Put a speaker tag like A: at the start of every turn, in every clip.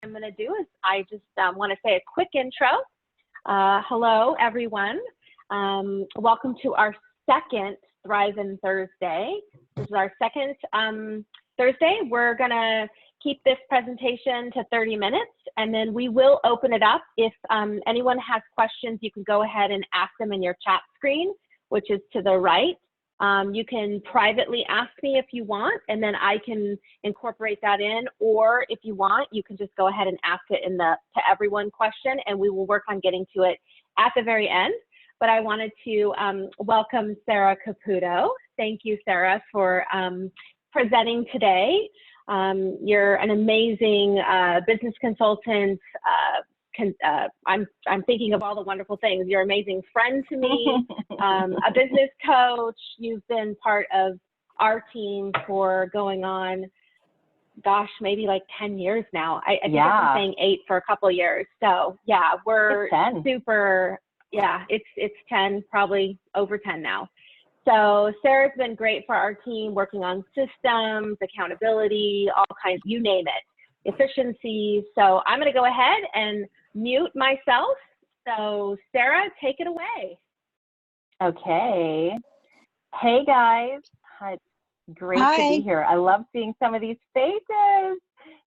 A: I'm going to do is I just want to say a quick intro. Hello, everyone. Welcome to our second Thrivin Thursday. This is our second Thursday. We're going to keep this presentation to 30 minutes, and then we will open it up. If anyone has questions, you can go ahead and ask them in your chat screen, which is to the right. You can privately ask me if you want, and then I can incorporate that in, or if you want, you can just go ahead and ask it in the to everyone question, and we will work on getting to it at the very end. But I wanted to welcome Sara Caputo. Thank you, Sara, for presenting today. You're an amazing business consultant. I'm thinking of all the wonderful things. You're an amazing friend to me, a business coach. You've been part of our team for going on, gosh, maybe like 10 years now. I think I've been saying 8 for a couple of years. So yeah, we're super, it's 10, probably over 10 now. So Sarah's been great for our team, working on systems, accountability, all kinds, you name it, efficiency. So I'm going to go ahead and mute myself. So Sara, take it away.
B: Okay. Hey guys. Hi. Great to be here. I love seeing some of these faces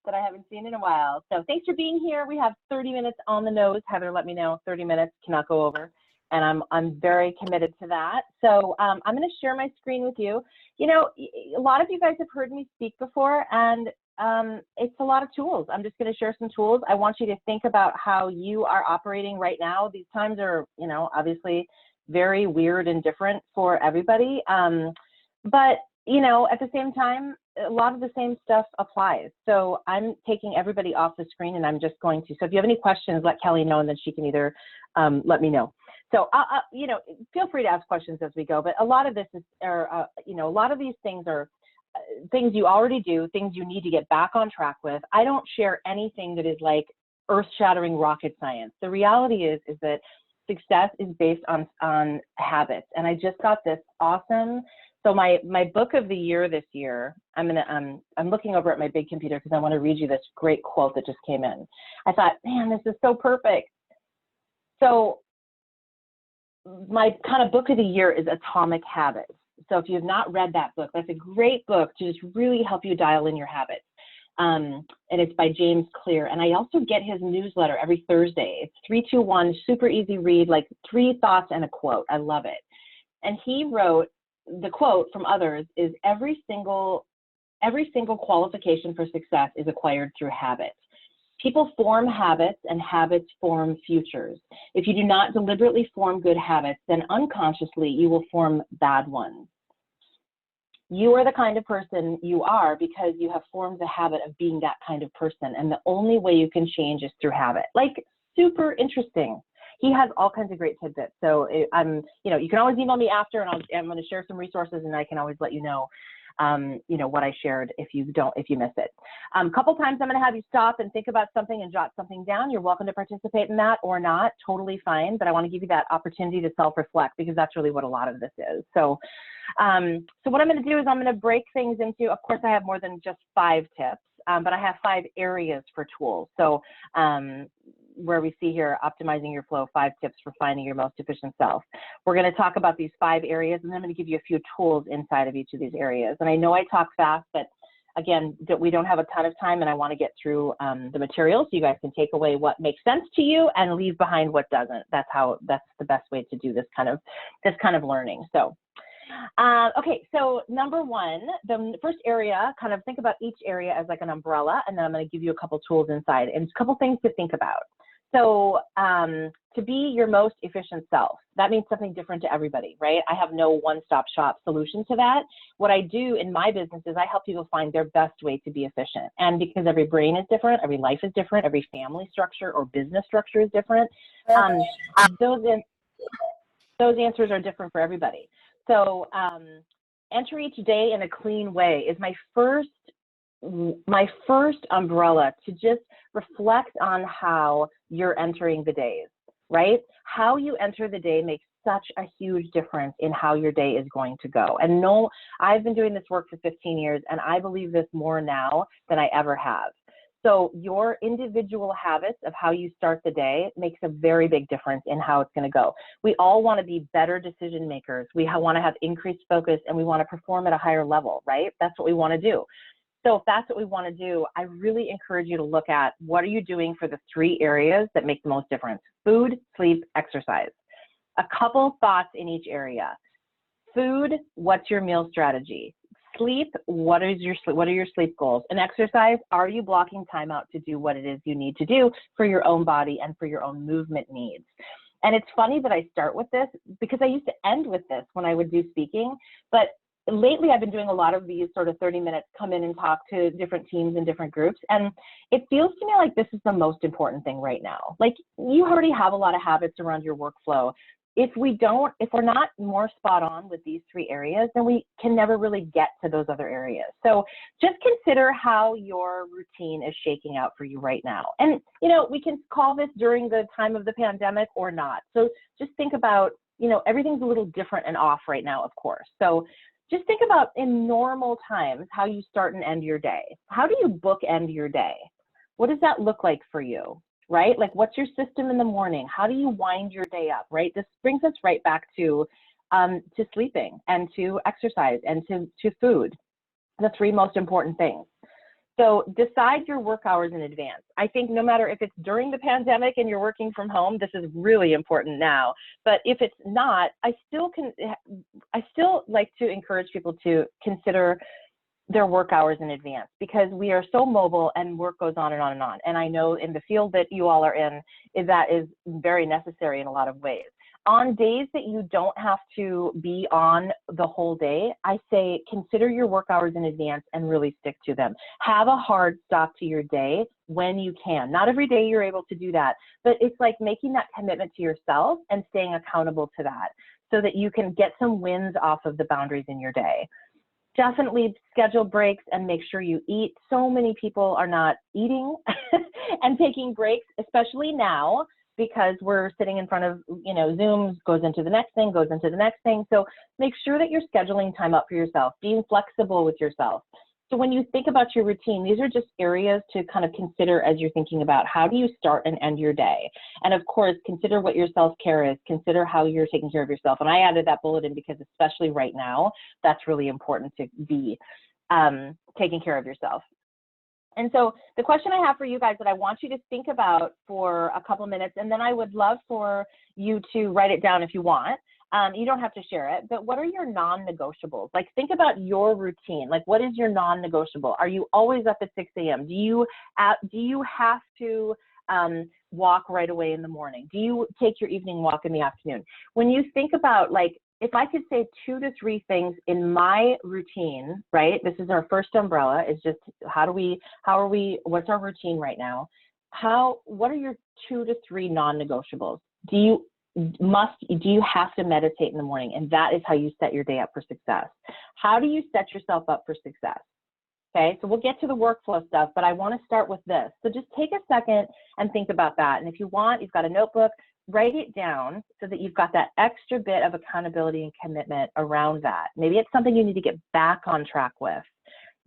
B: that I haven't seen in a while. So thanks for being here. We have 30 minutes on the nose. Heather let me know 30 minutes cannot go over. And I'm very committed to that. So I'm going to share my screen with you. You know, a lot of you guys have heard me speak before, and it's a lot of tools. I'm just going to share some tools. I want you to think about how you are operating right now. These times are, you know, obviously very weird and different for everybody. But, you know, at the same time, a lot of the same stuff applies. So I'm taking everybody off the screen, and I'm just going to. So if you have any questions, let Kelly know, and then she can either let me know. So, you know, feel free to ask questions as we go. But a lot of this is, you know, a lot of these things are things you already do, things you need to get back on track with. I don't share anything that is like earth-shattering rocket science. The reality is that success is based on habits. And I just got this awesome. So my book of the year this year, I'm looking over at my big computer because I want to read you this great quote that just came in. I thought, man, this is so perfect. So my kind of book of the year is Atomic Habits. So if you have not read that book, that's a great book to just really help you dial in your habits. And it's by James Clear. And I also get his newsletter every Thursday. It's 321, super easy read, like 3 thoughts and a quote. I love it. And he wrote, the quote from others is, every single qualification for success is acquired through habits. People form habits, and habits form futures. If you do not deliberately form good habits, then unconsciously you will form bad ones. You are the kind of person you are because you have formed the habit of being that kind of person. And the only way you can change is through habit. Like, super interesting. He has all kinds of great tidbits. So you know, you can always email me after, and I'm going to share some resources, and I can always let you know, you know, what I shared if you miss it. A couple times I'm going to have you stop and think about something and jot something down. You're welcome to participate in that or not, totally fine. But I want to give you that opportunity to self-reflect, because that's really what a lot of this is. So, so what I'm going to do is I'm going to break things into, of course, I have more than just 5 tips, but I have 5 areas for tools. So, where we see here, optimizing your flow, 5 tips for finding your most efficient self. We're going to talk about these 5 areas, and then I'm going to give you a few tools inside of each of these areas. And I know I talk fast, but again, we don't have a ton of time, and I want to get through the material so you guys can take away what makes sense to you and leave behind what doesn't. That's the best way to do this kind of learning. So, okay, so number 1, the first area, kind of think about each area as like an umbrella, and then I'm going to give you a couple tools inside and a couple things to think about. So to be your most efficient self, that means something different to everybody, right? I have no one-stop shop solution to that. What I do in my business is I help people find their best way to be efficient. And because every brain is different, every life is different, every family structure or business structure is different, those answers are different for everybody. So enter each day in a clean way is my first umbrella to just reflect on how you're entering the days, right? How you enter the day makes such a huge difference in how your day is going to go. And no, I've been doing this work for 15 years, and I believe this more now than I ever have. So your individual habits of how you start the day makes a very big difference in how it's going to go. We all want to be better decision makers. We want to have increased focus, and we want to perform at a higher level, right? That's what we want to do. So if that's what we want to do, I really encourage you to look at what are you doing for the 3 areas that make the most difference: food, sleep, exercise. A couple thoughts in each area. Food, what's your meal strategy? Sleep, what are your sleep goals? And exercise, are you blocking time out to do what it is you need to do for your own body and for your own movement needs? And it's funny that I start with this because I used to end with this when I would do speaking, but lately I've been doing a lot of these sort of 30 minutes, come in and talk to different teams and different groups. And it feels to me like this is the most important thing right now. Like, you already have a lot of habits around your workflow. If we're not more spot on with these 3 areas, then we can never really get to those other areas. So just consider how your routine is shaking out for you right now. And, you know, we can call this during the time of the pandemic or not. So just think about, you know, everything's a little different and off right now, of course. So just think about, in normal times, how you start and end your day. How do you bookend your day? What does that look like for you? Right? Like, what's your system in the morning? How do you wind your day up, right? This brings us right back to sleeping and to exercise and to food, the 3 most important things. So decide your work hours in advance. I think no matter if it's during the pandemic and you're working from home, this is really important now. But if it's not, I still like to encourage people to consider their work hours in advance, because we are so mobile and work goes on and on and on. And I know in the field that you all are in, that is very necessary in a lot of ways. On days that you don't have to be on the whole day, I say consider your work hours in advance and really stick to them. Have a hard stop to your day when you can. Not every day you're able to do that, but it's like making that commitment to yourself and staying accountable to that so that you can get some wins off of the boundaries in your day. Definitely schedule breaks and make sure you eat. So many people are not eating and taking breaks, especially now, because we're sitting in front of, you know, Zoom goes into the next thing, goes into the next thing. So make sure that you're scheduling time up for yourself, being flexible with yourself. So when you think about your routine, these are just areas to kind of consider as you're thinking about how do you start and end your day. And of course, consider what your self-care is, consider how you're taking care of yourself. And I added that bullet in because especially right now, that's really important to be taking care of yourself. And so the question I have for you guys that I want you to think about for a couple minutes, and then I would love for you to write it down if you want. You don't have to share it, but what are your non-negotiables? Like, think about your routine. Like, what is your non-negotiable? Are you always up at 6 a.m.? Do you have to walk right away in the morning? Do you take your evening walk in the afternoon? When you think about, like, if I could say 2 to 3 things in my routine, right? This is our first umbrella, is just what's our routine right now? What are your 2 to 3 non-negotiables? Do you have to meditate in the morning? And that is how you set your day up for success. How do you set yourself up for success? Okay, so we'll get to the workflow stuff, but I want to start with this. So just take a second and think about that. And if you want, you've got a notebook, write it down so that you've got that extra bit of accountability and commitment around that. Maybe it's something you need to get back on track with.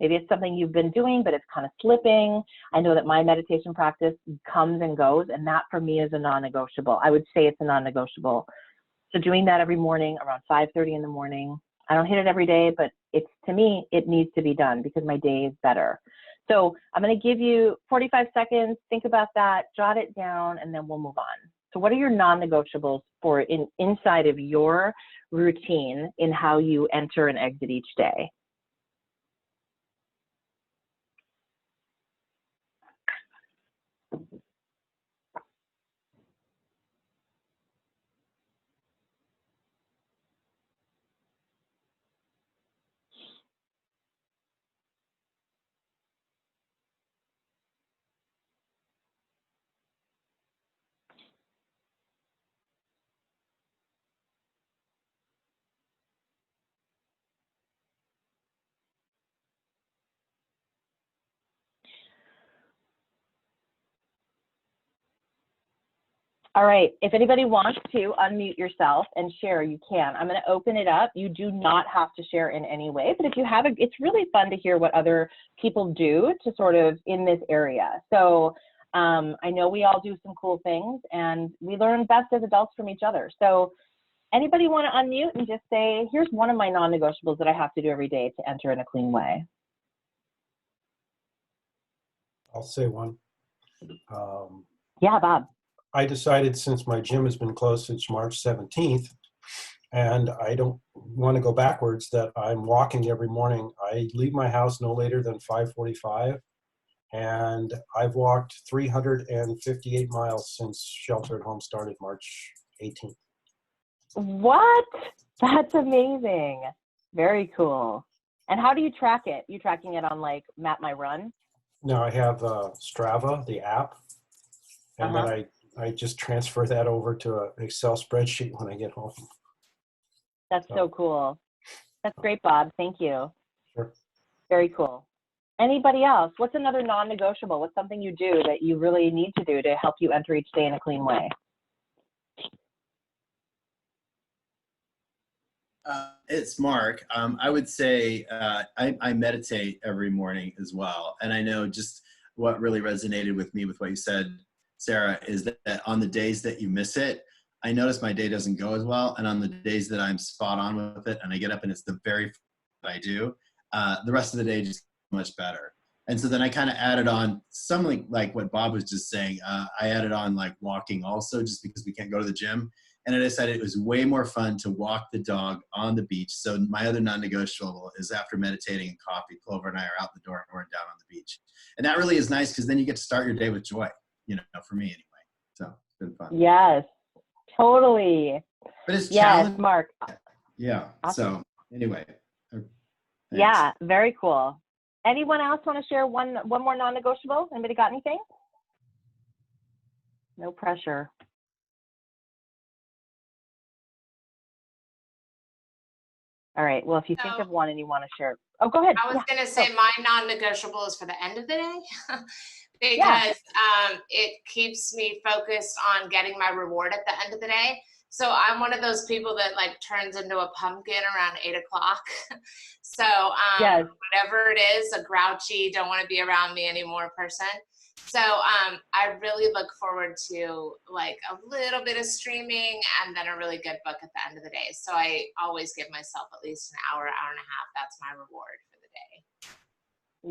B: Maybe it's something you've been doing, but it's kind of slipping. I know that my meditation practice comes and goes, and that for me is a non-negotiable. I would say it's a non-negotiable. So doing that every morning around 5:30 in the morning. I don't hit it every day, but to me, it needs to be done because my day is better. So I'm going to give you 45 seconds. Think about that, jot it down, and then we'll move on. So what are your non-negotiables for inside of your routine in how you enter and exit each day? All right, if anybody wants to unmute yourself and share, you can. I'm going to open it up. You do not have to share in any way, but if you have, it's really fun to hear what other people do to sort of in this area. So I know we all do some cool things, and we learn best as adults from each other. So anybody want to unmute and just say, here's one of my non-negotiables that I have to do every day to enter in a clean way?
C: I'll say one.
B: Yeah, Bob.
C: I decided, since my gym has been closed since March 17th, and I don't want to go backwards, that I'm walking every morning. I leave my house no later than 5:45, and I've walked 358 miles since shelter at home started March 18th.
B: What? That's amazing. Very cool. And how do you track it? You tracking it on like Map My Run?
C: Now I have Strava, the app, and then I just transfer that over to an Excel spreadsheet when I get home.
B: That's so cool. That's great, Bob. Thank you.
C: Sure.
B: Very cool. Anybody else? What's another non-negotiable? What's something you do that you really need to do to help you enter each day in a clean way?
D: It's Mark. I would say I meditate every morning as well. And I know just what really resonated with me with what you said, Sarah, is that on the days that you miss it, I notice my day doesn't go as well. And on the days that I'm spot on with it and I get up and it's the very first that I do, the rest of the day just much better. And so then I kind of added on something like what Bob was just saying. I added on like walking also, just because we can't go to the gym. And I decided it was way more fun to walk the dog on the beach. So my other non-negotiable is, after meditating and coffee, Clover and I are out the door and we're down on the beach. And that really is nice, because then you get to start your day with joy, you know, for me anyway. So it's been fun.
B: Yes, totally.
D: But it's
B: challenging. Mark.
D: Yeah.
B: Awesome.
D: So anyway. Thanks.
B: Yeah, very cool. Anyone else want to share one more non-negotiable? Anybody got anything? No pressure. All right. Well, if you think of one and you want to share, oh, go ahead.
E: I was going to say my non-negotiable is for the end of the day because it keeps me focused on getting my reward at the end of the day. So I'm one of those people that like turns into a pumpkin around 8 o'clock. So whatever it is, a grouchy, don't want to be around me anymore person. So I really look forward to like a little bit of streaming and then a really good book at the end of the day. So I always give myself at least an hour, hour and a half. That's my reward for the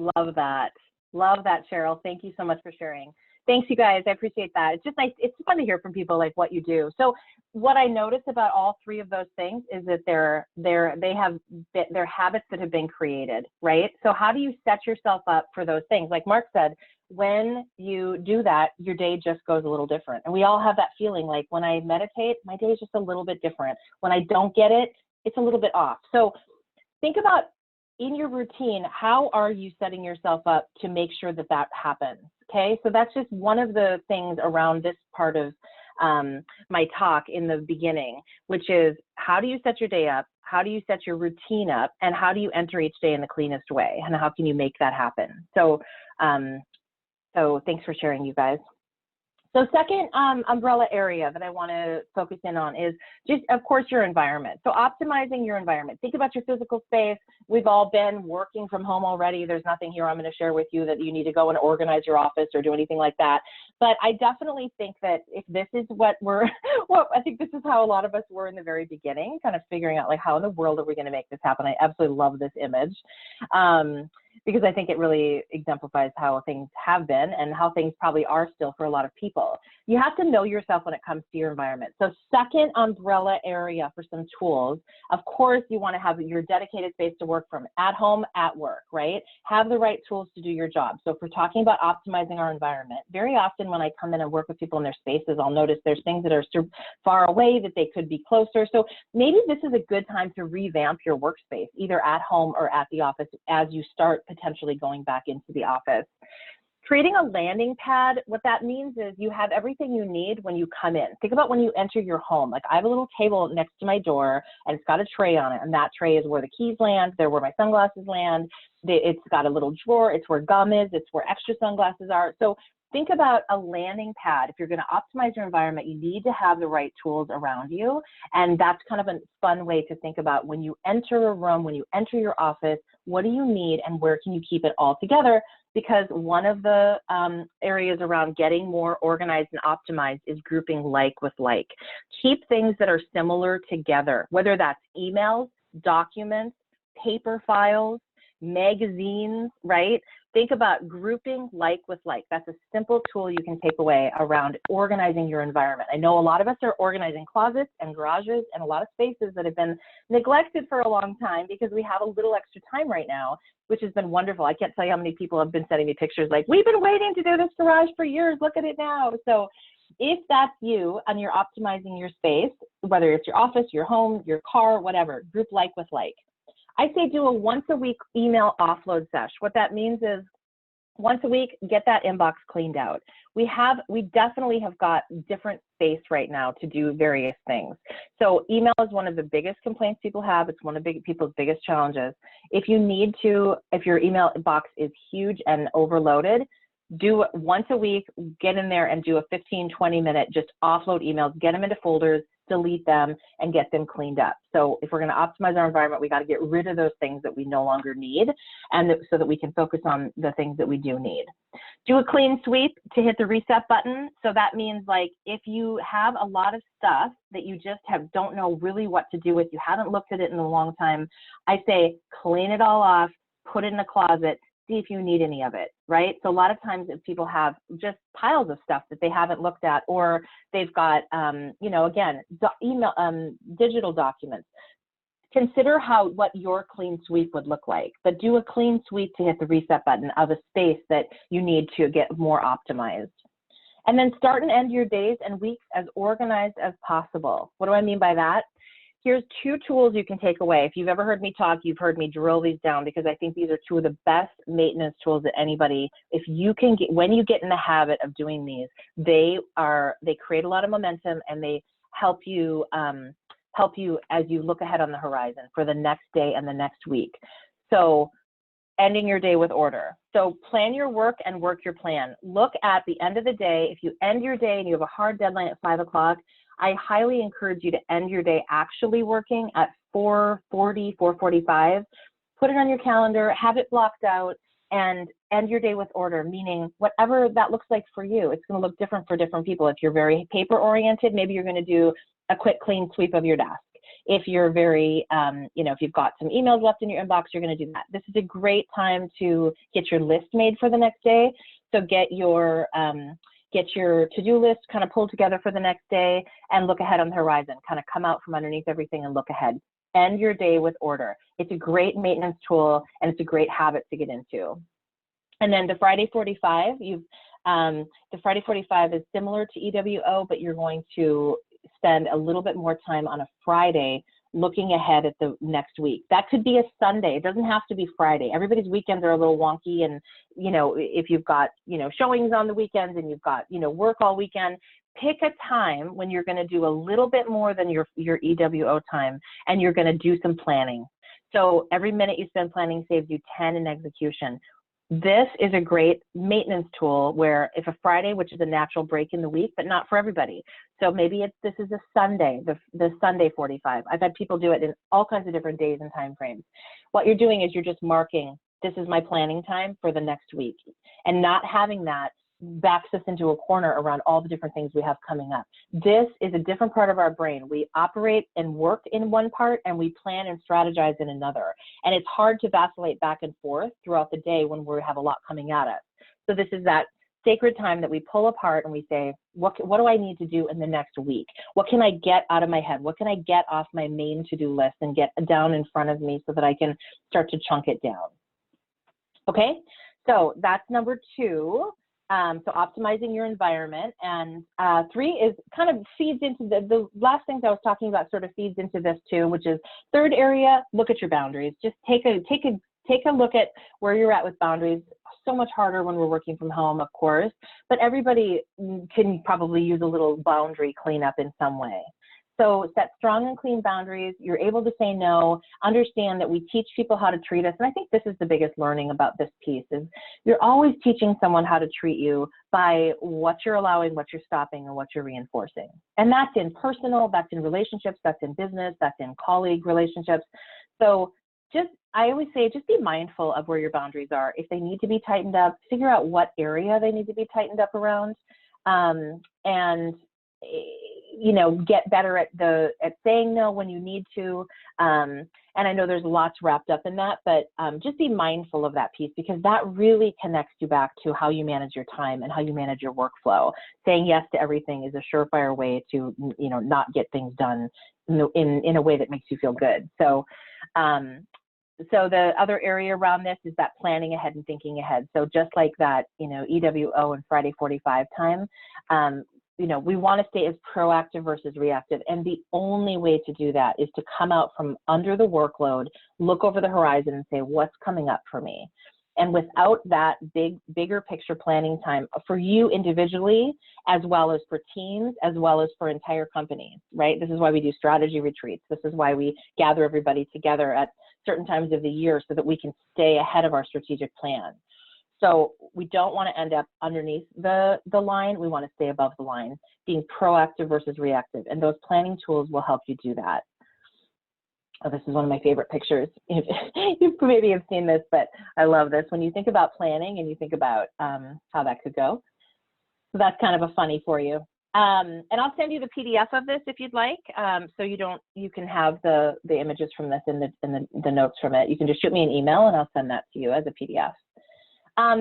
E: day.
B: Love that. Love that, Cheryl. Thank you so much for sharing. Thanks, you guys. I appreciate that. It's just nice. It's fun to hear from people like what you do. So what I notice about all three of those things is that they have their habits that have been created, right? So how do you set yourself up for those things? Like Mark said, when you do that, your day just goes a little different. And we all have that feeling, like when I meditate, my day is just a little bit different. When I don't get it, it's a little bit off. So think about, in your routine, how are you setting yourself up to make sure that that happens? Okay, so that's just one of the things around this part of my talk in the beginning, which is how do you set your day up? How do you set your routine up? And how do you enter each day in the cleanest way? And how can you make that happen? So, so thanks for sharing, you guys. So second umbrella area that I want to focus in on is just, of course, your environment. So optimizing your environment. Think about your physical space. We've all been working from home already. There's nothing here I'm going to share with you that you need to go and organize your office or do anything like that. But I definitely think that if this is what we're, well, I think this is how a lot of us were in the very beginning, kind of figuring out like, how in the world are we going to make this happen? I absolutely love this image. Because I think it really exemplifies how things have been and how things probably are still for a lot of people. You have to know yourself when it comes to your environment. So second umbrella area for some tools, of course, you want to have your dedicated space to work from, at home, at work, right? Have the right tools to do your job. So if we're talking about optimizing our environment, very often when I come in and work with people in their spaces, I'll notice there's things that are far away that they could be closer. So maybe this is a good time to revamp your workspace, either at home or at the office, as you start potentially going back into the office. Creating a landing pad, what that means is you have everything you need when you come in. Think about when you enter your home. Like I have a little table next to my door and it's got a tray on it, and that tray is where the keys land, they're where my sunglasses land, it's got a little drawer, it's where gum is, it's where extra sunglasses are. So think about a landing pad. If you're going to optimize your environment, you need to have the right tools around you. And that's kind of a fun way to think about when you enter a room, when you enter your office, what do you need and where can you keep it all together? Because one of the areas around getting more organized and optimized is grouping like with like. Keep things that are similar together, whether that's emails, documents, paper files, magazines, right? Think about grouping like with like. That's a simple tool you can take away around organizing your environment. I know a lot of us are organizing closets and garages and a lot of spaces that have been neglected for a long time because we have a little extra time right now, which has been wonderful. I can't tell you how many people have been sending me pictures like, we've been waiting to do this garage for years, look at it now. So if that's you and you're optimizing your space, whether it's your office, your home, your car, whatever, group like with like. I say do a once a week email offload sesh. What that means is once a week, get that inbox cleaned out. We definitely have got different space right now to do various things. So email is one of the biggest complaints people have. It's one of people's biggest challenges. If you need to, if your email box is huge and overloaded, do it once a week, get in there and do a 15-20 minute, just offload emails, get them into folders, delete them, and get them cleaned up. So if we're going to optimize our environment, we got to get rid of those things that we no longer need, and so that we can focus on the things that we do need. Do a clean sweep to hit the reset button. So that means like if you have a lot of stuff that you just don't know really what to do with, you haven't looked at it in a long time, I say clean it all off, put it in a closet, see if you need any of it, right? So a lot of times if people have just piles of stuff that they haven't looked at, or they've got, you know, again, email, digital documents, consider what your clean sweep would look like, but do a clean sweep to hit the reset button of a space that you need to get more optimized. And then start and end your days and weeks as organized as possible. What do I mean by that? Here's 2 tools you can take away. If you've ever heard me talk, you've heard me drill these down because I think these are 2 of the best maintenance tools that anybody, if you can get, when you get in the habit of doing these, they create a lot of momentum and they help you as you look ahead on the horizon for the next day and the next week. So ending your day with order. So plan your work and work your plan. Look at the end of the day. If you end your day and you have a hard deadline at 5 o'clock, I highly encourage you to end your day actually working at 4:40, 4:45. Put it on your calendar, have it blocked out, and end your day with order, meaning whatever that looks like for you. It's going to look different for different people. If you're very paper oriented, maybe you're going to do a quick clean sweep of your desk. If you're very, you know, if you've got some emails left in your inbox, you're going to do that. This is a great time to get your list made for the next day. So get your to-do list kind of pulled together for the next day and look ahead on the horizon, kind of come out from underneath everything and look ahead. End your day with order. It's a great maintenance tool and it's a great habit to get into. And then the Friday 45, the Friday 45 is similar to EWO, but you're going to spend a little bit more time on a Friday looking ahead at the next week. That could be a Sunday. It doesn't have to be Friday. Everybody's weekends are a little wonky, and you know, if you've got, you know, showings on the weekends and you've got, you know, work all weekend, pick a time when you're going to do a little bit more than your EWO time, and you're going to do some planning. So every minute you spend planning saves you 10 in execution. This is a great maintenance tool where if a Friday, which is a natural break in the week, but not for everybody. So maybe this is a Sunday, the Sunday 45. I've had people do it in all kinds of different days and time frames. What you're doing is you're just marking, this is my planning time for the next week. And not having that backs us into a corner around all the different things we have coming up. This is a different part of our brain. We operate and work in one part and we plan and strategize in another. And it's hard to vacillate back and forth throughout the day when we have a lot coming at us. So this is that sacred time that we pull apart and we say, what do I need to do in the next week? What can I get out of my head? What can I get off my main to-do list and get down in front of me so that I can start to chunk it down? Okay, so that's number 2. So optimizing your environment, and 3 is kind of feeds into the last things I was talking about, sort of feeds into this too, which is third area, look at your boundaries. Just take a look at where you're at with boundaries. So much harder when we're working from home, of course, but everybody can probably use a little boundary cleanup in some way. So set strong and clean boundaries. You're able to say no, understand that we teach people how to treat us. And I think this is the biggest learning about this piece is you're always teaching someone how to treat you by what you're allowing, what you're stopping, and what you're reinforcing. And that's in personal, that's in relationships, that's in business, that's in colleague relationships. So I always say, just be mindful of where your boundaries are. If they need to be tightened up, figure out what area they need to be tightened up around, and get better at saying no when you need to. And I know there's lots wrapped up in that, but just be mindful of that piece, because that really connects you back to how you manage your time and how you manage your workflow. Saying yes to everything is a surefire way to, not get things done in a way that makes you feel good. So the other area around this is that planning ahead and thinking ahead. So just like that, EWO and Friday 45 time, we want to stay as proactive versus reactive. And the only way to do that is to come out from under the workload, look over the horizon and say, what's coming up for me? And without that bigger picture planning time for you individually, as well as for teams, as well as for entire companies, right? This is why we do strategy retreats. This is why we gather everybody together at certain times of the year so that we can stay ahead of our strategic plan. So we don't want to end up underneath the line. We want to stay above the line, being proactive versus reactive. And those planning tools will help you do that. Oh, this is one of my favorite pictures. You maybe have seen this, but I love this. When you think about planning and you think about how that could go. So that's kind of a funny for you. And I'll send you the PDF of this if you'd like. So you can have the images from this and the notes from it. You can just shoot me an email and I'll send that to you as a PDF.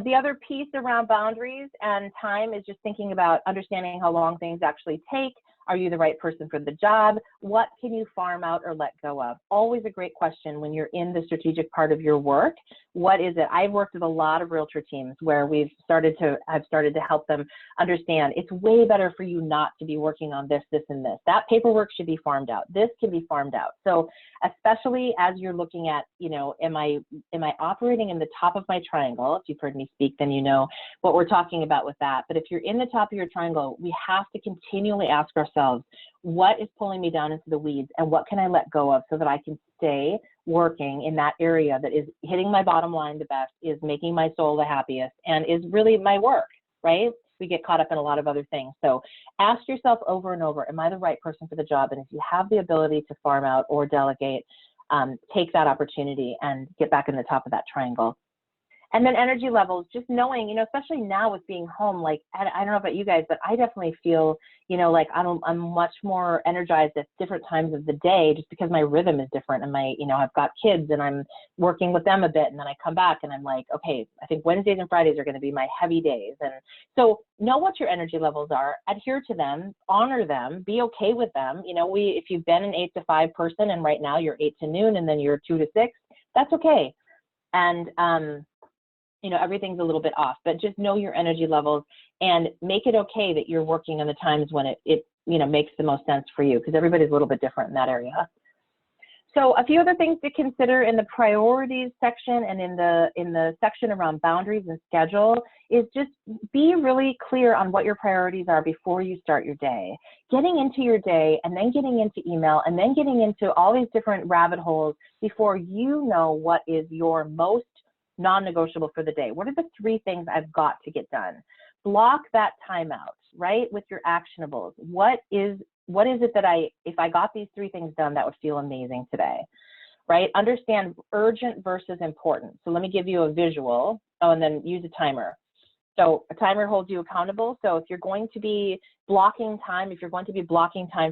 B: The other piece around boundaries and time is just thinking about understanding how long things actually take. Are you the right person for the job? What can you farm out or let go of? Always a great question when you're in the strategic part of your work. What is it? I've worked with a lot of realtor teams where I've started to help them understand it's way better for you not to be working on this, this, and this. That paperwork should be farmed out. This can be farmed out. So especially as you're looking at, am I operating in the top of my triangle? If you've heard me speak, then you know what we're talking about with that. But if you're in the top of your triangle, we have to continually ask ourselves, what is pulling me down into the weeds and what can I let go of so that I can stay working in that area that is hitting my bottom line the best, is making my soul the happiest, and is really my work, right? We get caught up in a lot of other things. So ask yourself over and over, am I the right person for the job? And if you have the ability to farm out or delegate, take that opportunity and get back in the top of that triangle. And then energy levels, just knowing, especially now with being home, like, I don't know about you guys, but I definitely feel, like I'm much more energized at different times of the day just because my rhythm is different. And I've got kids and I'm working with them a bit, and then I come back and I'm like, okay, I think Wednesdays and Fridays are going to be my heavy days. And so know what your energy levels are, adhere to them, honor them, be okay with them. If you've been an 8 to 5 person and right now you're 8 to noon and then you're 2 to 6, that's okay. And, everything's a little bit off, but just know your energy levels and make it okay that you're working on the times when it makes the most sense for you, because everybody's a little bit different in that area. So a few other things to consider in the priorities section and in the section around boundaries and schedule is just be really clear on what your priorities are before you start your day. Getting into your day and then getting into email and then getting into all these different rabbit holes before you know what is your most non-negotiable for the day. What are the 3 things I've got to get done? Block that time out, right, with your actionables. What is it that if I got these 3 things done, that would feel amazing today, right? Understand urgent versus important. So let me give you a visual, and then use a timer. So a timer holds you accountable. So if you're going to be blocking time,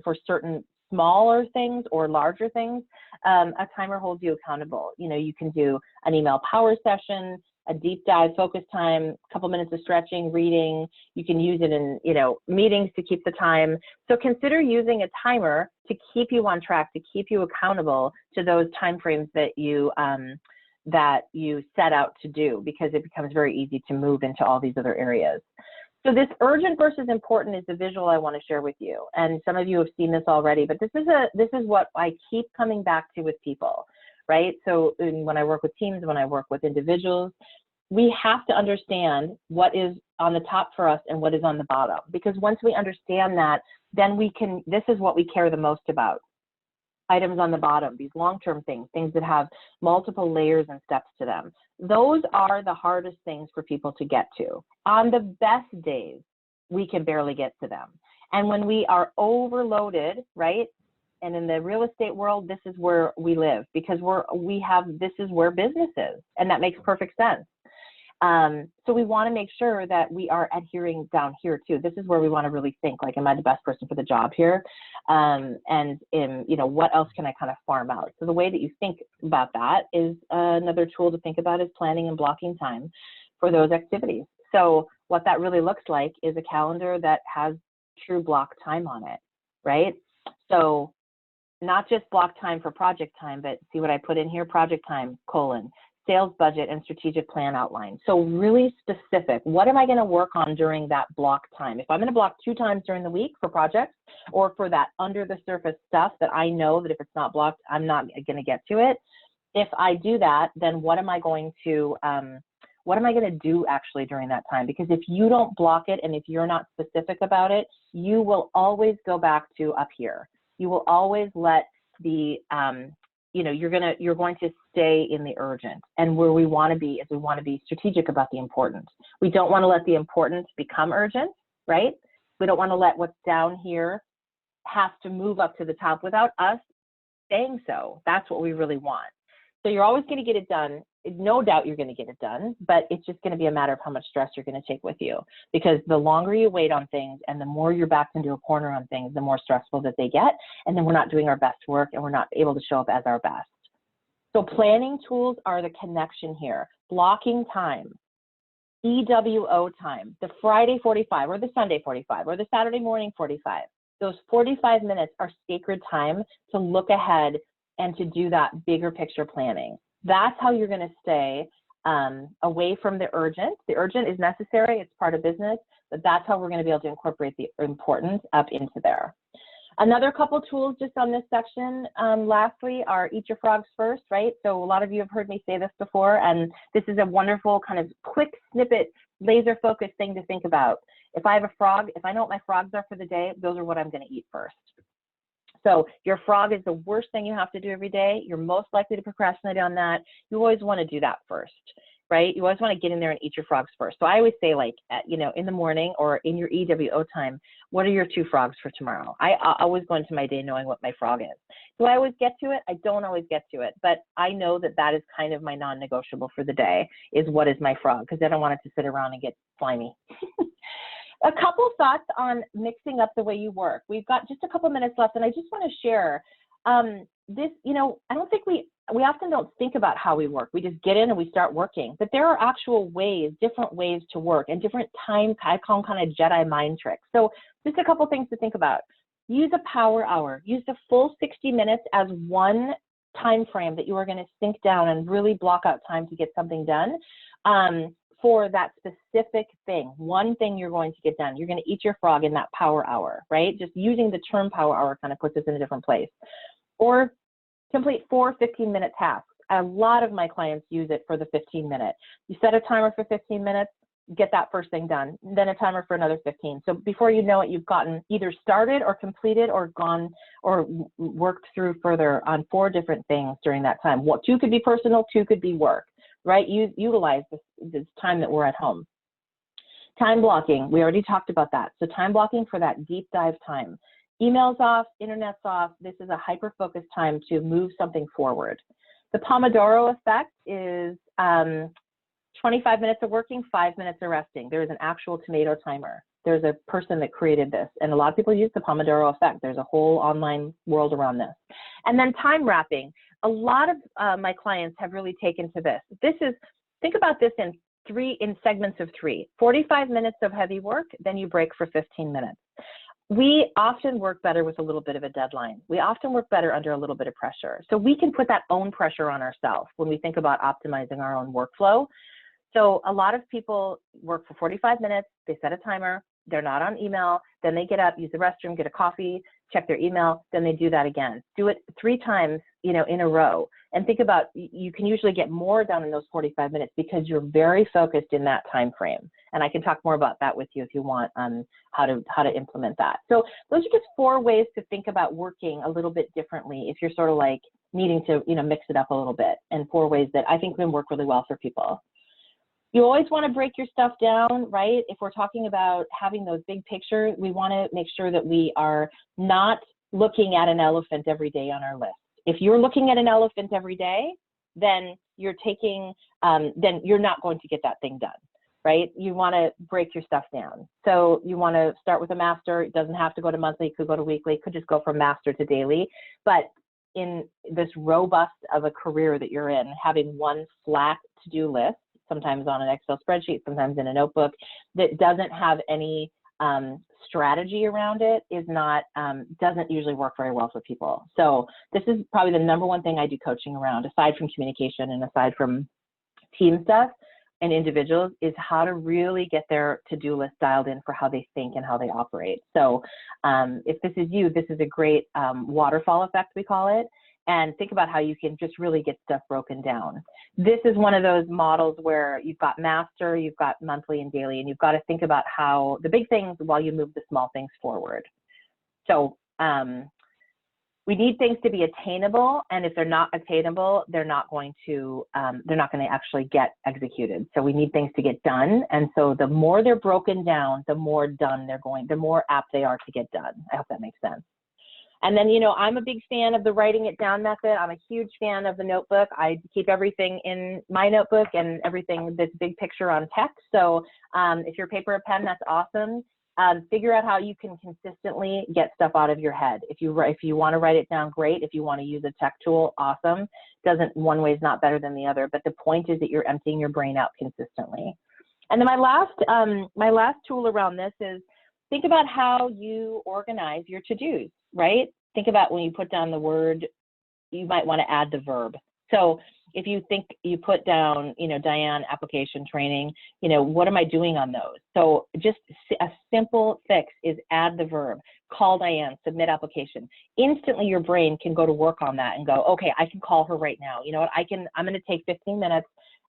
B: for certain smaller things or larger things, a timer holds you accountable. You can do an email power session, a deep dive focus time, a couple minutes of stretching, reading. You can use it in, meetings to keep the time. So consider using a timer to keep you on track, to keep you accountable to those timeframes that you set out to do, because it becomes very easy to move into all these other areas. So this urgent versus important is the visual I want to share with you. And some of you have seen this already, but this is what I keep coming back to with people, right? So when I work with teams, when I work with individuals, we have to understand what is on the top for us and what is on the bottom, because once we understand that, then this is what we care the most about. Items on the bottom, these long-term things that have multiple layers and steps to them. Those are the hardest things for people to get to. On the best days, we can barely get to them. And when we are overloaded, right? And in the real estate world, this is where we live, because this is where business is, and that makes perfect sense. So we want to make sure that we are adhering down here too. This is where we want to really think, like, am I the best person for the job here? What else can I kind of farm out? So the way that you think about that is another tool to think about is planning and blocking time for those activities. So what that really looks like is a calendar that has true block time on it, right? So not just block time for project time, but see what I put in here, project time, sales budget and strategic plan outline. So really specific, what am I going to work on during that block time? If I'm going to block 2 times during the week for projects or for that under the surface stuff that I know that if it's not blocked, I'm not going to get to it. If I do that, then what am I going to do actually during that time? Because if you don't block it and if you're not specific about it, you will always go back to up here. You will always let the, you're going to stay in the urgent. And where we want to be is we want to be strategic about the important. We don't want to let the important become urgent, right? We don't want to let what's down here have to move up to the top without us saying so. That's what we really want. So you're always going to get it done. No doubt you're going to get it done, but it's just going to be a matter of how much stress you're going to take with you, because the longer you wait on things and the more you're backed into a corner on things, the more stressful that they get. And then we're not doing our best work and we're not able to show up as our best. So planning tools are the connection here. Blocking time, EWO time, the Friday 45 or the Sunday 45 or the Saturday morning 45. Those 45 minutes are sacred time to look ahead and to do that bigger picture planning. That's how you're going to stay away from the urgent. The urgent is necessary, it's part of business, but that's how we're going to be able to incorporate the important up into there. Another couple tools just on this section, lastly, are eat your frogs first, right? So a lot of you have heard me say this before, and this is a wonderful kind of quick snippet, laser focused thing to think about. If I have a frog, if I know what my frogs are for the day, those are what I'm going to eat first. So your frog is the worst thing you have to do every day. You're most likely to procrastinate on that. You always want to do that first, right? You always want to get in there and eat your frogs first. So I always say, like, in the morning or in your EWO time, what are your 2 frogs for tomorrow? I always go into my day knowing what my frog is. Do I always get to it? I don't always get to it, but I know that that is kind of my non-negotiable for the day, is what is my frog, because I don't want it to sit around and get slimy. A couple thoughts on mixing up the way you work. We've got just a couple minutes left, and I just want to share this. I don't think we often don't think about how we work. We just get in and we start working. But there are actual ways, different ways to work, and different time, I call them kind of Jedi mind tricks. So just a couple things to think about. Use a power hour. Use the full 60 minutes as one time frame that you are going to sink down and really block out time to get something done. For that specific thing, one thing you're going to get done. You're going to eat your frog in that power hour, right? Just using the term power hour kind of puts us in a different place. Or complete 4 15-minute tasks. A lot of my clients use it for the 15-minute. You set a timer for 15 minutes, get that first thing done, then a timer for another 15. So before you know it, you've gotten either started or completed or gone or worked through further on 4 different things during that time. 2 could be personal, 2 could be work. Right? Utilize this time that we're at home. Time blocking, we already talked about that. So time blocking for that deep dive time. Emails off, internet's off. This is a hyper-focused time to move something forward. The Pomodoro effect is 25 minutes of working, 5 minutes of resting. There is an actual tomato timer. There's a person that created this, and a lot of people use the Pomodoro effect. There's a whole online world around this. And then time wrapping. A lot of my clients have really taken to this. Think about this in segments of 3. 45 minutes of heavy work, then you break for 15 minutes. We often work better with a little bit of a deadline. We often work better under a little bit of pressure. So we can put that own pressure on ourselves when we think about optimizing our own workflow. So a lot of people work for 45 minutes, they set a timer, they're not on email, then they get up, use the restroom, get a coffee, check their email, then they do that again. Do it 3 times, in a row. And think about, you can usually get more done in those 45 minutes because you're very focused in that time frame. And I can talk more about that with you if you want on how to implement that. So those are just 4 ways to think about working a little bit differently if you're sort of like needing to, you know, mix it up a little bit, and 4 ways that I think can work really well for people. You always want to break your stuff down, right? If we're talking about having those big pictures, we want to make sure that we are not looking at an elephant every day on our list. If you're looking at an elephant every day, then you're then you're not going to get that thing done, right? You want to break your stuff down. So you want to start with a master. It doesn't have to go to monthly. It could go to weekly. It could just go from master to daily. But in this robust of a career that you're in, having one flat to-do list, sometimes on an Excel spreadsheet, sometimes in a notebook, that doesn't have any strategy around it is not, doesn't usually work very well for people. So this is probably the #1 thing I do coaching around, aside from communication and aside from team stuff and individuals, is how to really get their to-do list dialed in for how they think and how they operate. So if this is you, this is a great waterfall effect, we call it. And think about how you can just really get stuff broken down. This is one of those models where you've got master, you've got monthly and daily, and you've got to think about how the big things while you move the small things forward. So we need things to be attainable, and if they're not attainable, they're not going to actually get executed. So we need things to get done, and so the more they're broken down, the more done they're going, the more apt they are to get done. I hope that makes sense. And then, you know, I'm a big fan of the writing it down method. I'm a huge fan of the notebook. I keep everything in my notebook and everything that's big picture on text. So if you're paper or pen, that's awesome. Figure out how you can consistently get stuff out of your head. If you want to write it down, great. If you want to use a tech tool, awesome. One way is not better than the other, but the point is that you're emptying your brain out consistently. And then my last tool around this is think about how you organize your to-dos, right? Think about when you put down the word, you might want to add the verb. So if you think you put down, you know, Diane, application training, you know, what am I doing on those? So just a simple fix is add the verb, call Diane, submit application. Instantly your brain can go to work on that and go, okay, I can call her right now. You know what, I'm going to take 15 minutes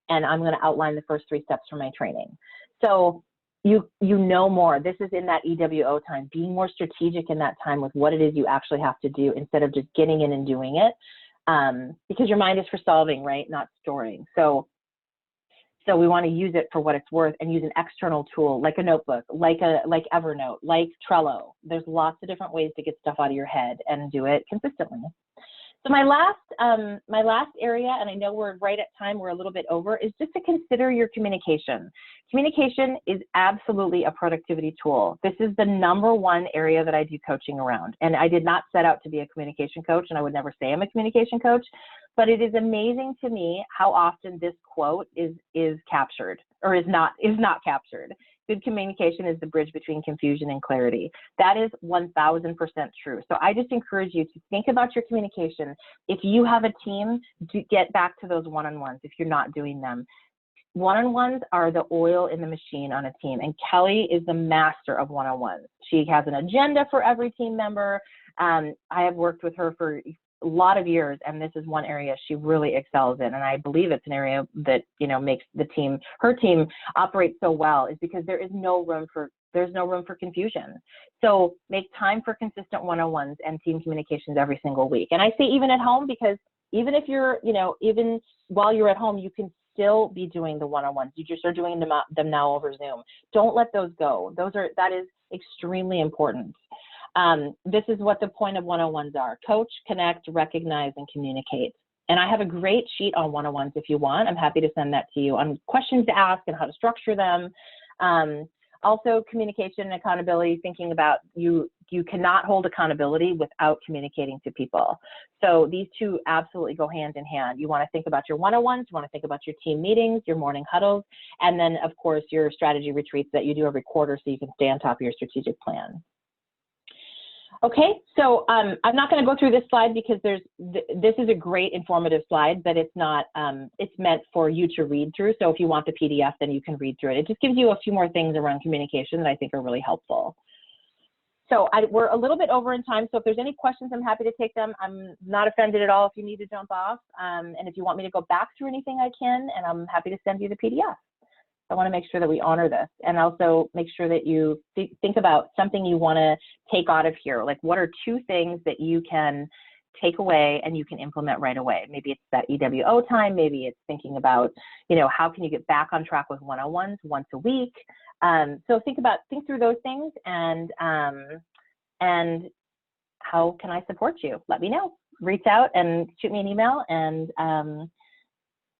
B: and I'm going to outline the first 3 steps for my training. So you know more. This is in that EWO time, being more strategic in that time with what it is you actually have to do instead of just getting in and doing it. Because your mind is for solving, right? Not storing. So we want to use it for what it's worth and use an external tool like a notebook, like Evernote, like Trello. There's lots of different ways to get stuff out of your head and do it consistently. So my last area, and I know we're right at time, we're a little bit over, is just to consider your communication. Communication is absolutely a productivity tool. This is the #1 area that I do coaching around. And I did not set out to be a communication coach, and I would never say I'm a communication coach, but it is amazing to me how often this quote is captured or is not captured. Good communication is the bridge between confusion and clarity. That is 1000% true. So I just encourage you to think about your communication. If you have a team, get back to those one-on-ones if you're not doing them. One-on-ones are the oil in the machine on a team, and Kelly is the master of one-on-ones. She has an agenda for every team member. I have worked with her for a lot of years, and this is one area she really excels in, and I believe it's an area that, you know, makes her team operate so well, is because there's no room for confusion. So make time for consistent one-on-ones and team communications every single week. And I say even at home, because even if you're, you know, even while you're at home, you can still be doing the one-on-ones. You just are doing them now over Zoom. Don't let those go. That is extremely important. This is what the point of one-on-ones are: coach, connect, recognize, and communicate. And I have a great sheet on one-on-ones if you want. I'm happy to send that to you on questions to ask and how to structure them. Also, communication and accountability, thinking about you cannot hold accountability without communicating to people. So these two absolutely go hand in hand. You want to think about your one-on-ones, you want to think about your team meetings, your morning huddles, and then of course your strategy retreats that you do every quarter so you can stay on top of your strategic plan. Okay, so I'm not going to go through this slide because this is a great informative slide, but it's not, it's meant for you to read through. So if you want the PDF, then you can read through it. It just gives you a few more things around communication that I think are really helpful. So we're a little bit over in time. So if there's any questions, I'm happy to take them. I'm not offended at all if you need to jump off. And if you want me to go back through anything, I can, and I'm happy to send you the PDF. I want to make sure that we honor this, and also make sure that you think about something you want to take out of here. Like, what are 2 things that you can take away and you can implement right away? Maybe it's that EWO time. Maybe it's thinking about, you know, how can you get back on track with one-on-ones once a week? So think through those things, and how can I support you? Let me know. Reach out and shoot me an email, and I'm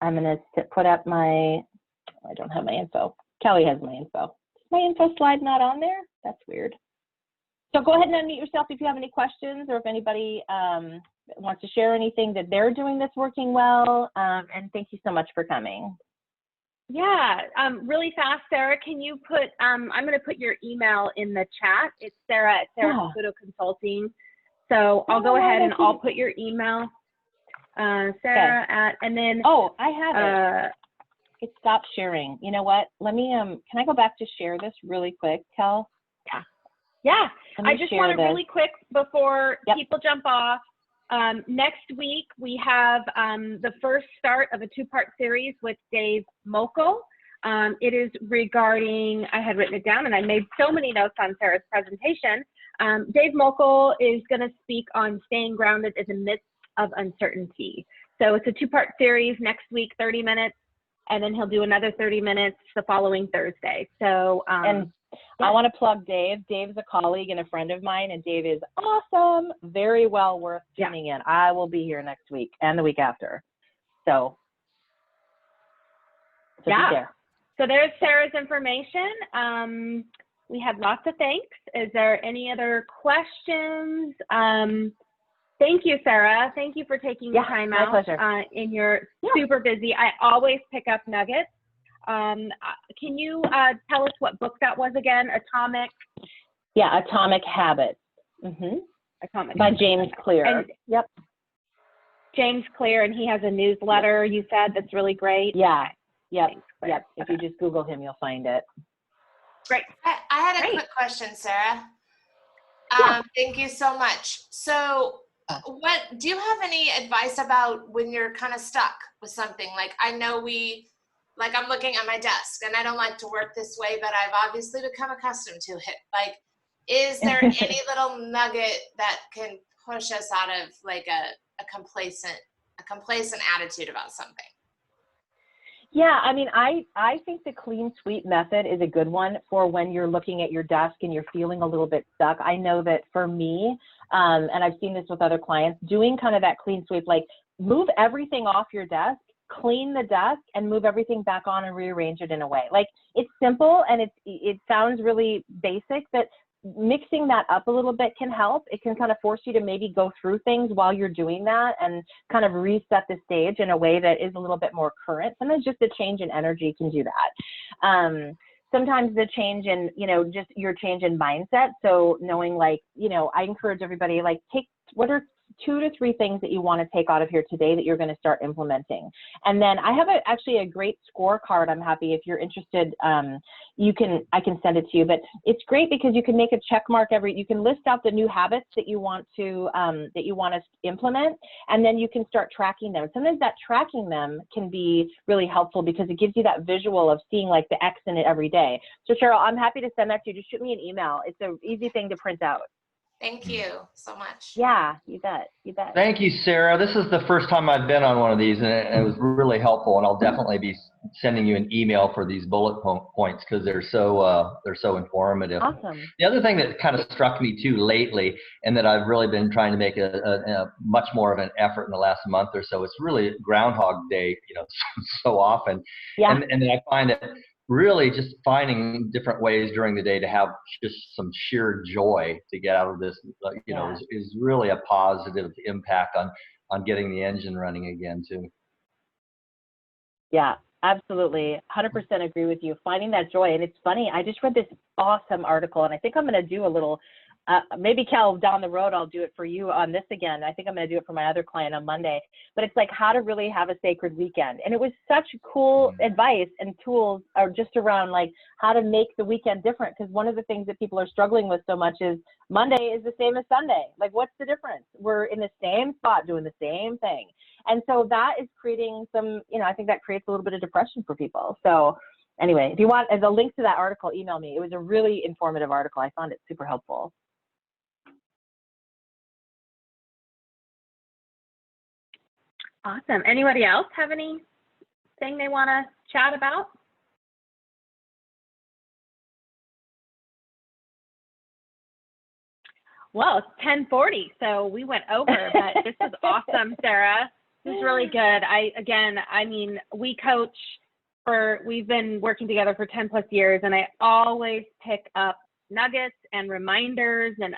B: going to put up my, I don't have my info. Kelly has my info. Is my info slide not on there? That's weird. So go ahead and unmute yourself if you have any questions, or if anybody wants to share anything that they're doing that's working well. And thank you so much for coming.
A: Yeah, really fast, Sara, can you put, I'm going to put your email in the chat. It's Sara at Caputo Consulting. So I'll go ahead and I'll put your email, Sara at, and then.
B: Oh, I have it. It stopped sharing. You know what? Let me, can I go back to share this really quick, Kel?
A: Yeah. I just want to really quick before people jump off. Next week, we have the first start of a 2-part series with Dave Mokel. It is regarding, I had written it down and I made so many notes on Sara's presentation. Dave Mokel is going to speak on staying grounded in the midst of uncertainty. So it's a 2-part series. Next week, 30 minutes. And then he'll do another 30 minutes the following Thursday. So,
B: and I want to plug Dave. Dave's a colleague and a friend of mine, and Dave is awesome. Very well worth tuning in. I will be here next week and the week after. So there.
A: So there's Sara's information. We had lots of thanks. Is there any other questions? Thank you, Sara. Thank you for taking the time out.
B: My pleasure.
A: In your super busy. I always pick up nuggets. Can you tell us what book that was again? Atomic?
B: Yeah, Atomic Habits.
A: Atomic.
B: By James Clear.
A: And, James Clear, and he has a newsletter, you said, that's really great.
B: Yeah. If you just Google him, you'll find it.
A: Great.
E: I had a quick question, Sara. Thank you so much. So what do you have any advice about when you're kind of stuck with something? Like, I know I'm looking at my desk and I don't like to work this way, but I've obviously become accustomed to it. Like, is there any little nugget that can push us out of like a complacent attitude about something?
B: Yeah, I mean, I think the clean sweep method is a good one for when you're looking at your desk and you're feeling a little bit stuck. I know that for me, and I've seen this with other clients, doing kind of that clean sweep, like move everything off your desk, clean the desk, and move everything back on and rearrange it in a way. Like, it's simple and it sounds really basic, but mixing that up a little bit can help. It can kind of force you to maybe go through things while you're doing that and kind of reset the stage in a way that is a little bit more current. Sometimes just a change in energy can do that. Sometimes the change in, just your change in mindset. So knowing, like, I encourage everybody, like, what are 2 to 3 things that you want to take out of here today that you're going to start implementing. And then I have actually a great scorecard. I'm happy if you're interested, I can send it to you, but it's great because you can make a check mark you can list out the new habits that you want to implement, and then you can start tracking them. Sometimes that tracking them can be really helpful because it gives you that visual of seeing like the X in it every day. So Cheryl, I'm happy to send that to you. Just shoot me an email. It's an easy thing to print out.
E: Thank you so much.
B: Yeah, you bet.
F: Thank you, Sara. This is the first time I've been on one of these, and it was really helpful. And I'll definitely be sending you an email for these bullet points because they're so informative.
B: Awesome.
F: The other thing that kind of struck me too lately, and that I've really been trying to make a much more of an effort in the last month or so, it's really Groundhog Day, so often. Yeah. And then I find that really just finding different ways during the day to have just some sheer joy to get out of this, is really a positive impact on getting the engine running again too.
B: Yeah, absolutely. 100% agree with you. Finding that joy. And it's funny, I just read this awesome article, and I think I'm going to do a little, maybe Cal, down the road, I'll do it for you on this again. I think I'm going to do it for my other client on Monday, but it's like how to really have a sacred weekend. And it was such cool advice and tools are just around like how to make the weekend different. Because one of the things that people are struggling with so much is Monday is the same as Sunday. Like, what's the difference? We're in the same spot doing the same thing. And so that is creating some, you know, I think that creates a little bit of depression for people. So anyway, if you want, as a link to that article, email me. It was a really informative article. I found it super helpful.
A: Awesome. Anybody else have anything they want to chat about? Well, it's 10:40, so we went over, but this is awesome, Sara. This is really good. I mean, we've been working together for 10 plus years, and I always pick up nuggets and reminders, and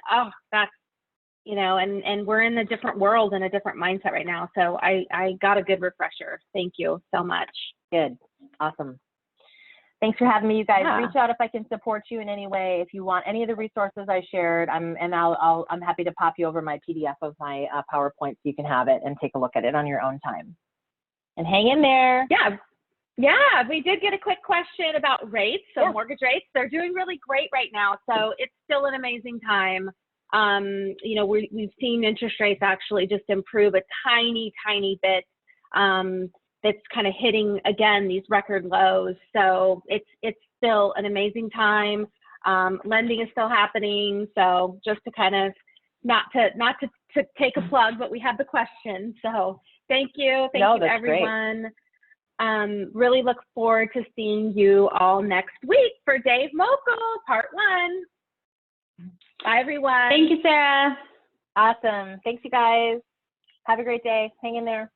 A: that's, you know, and we're in a different world and a different mindset right now. So I got a good refresher. Thank you so much.
B: Good. Awesome. Thanks for having me, you guys.
A: Yeah.
B: Reach out if I can support you in any way. If you want any of the resources I shared, I'm happy to pop you over my PDF of my PowerPoint so you can have it and take a look at it on your own time. And hang in there.
A: Yeah, we did get a quick question about rates. So mortgage rates, they're doing really great right now. So it's still an amazing time. You know, we've seen interest rates actually just improve a tiny bit. That's kind of hitting again these record lows. So it's still an amazing time. Lending is still happening. So just to kind of not to take a plug, but we have the question. So thank you everyone. Really look forward to seeing you all next week for Dave Mokel Part 1. Bye everyone.
B: Thank you, Sara. Awesome. Thanks you guys. Have a great day. Hang in there.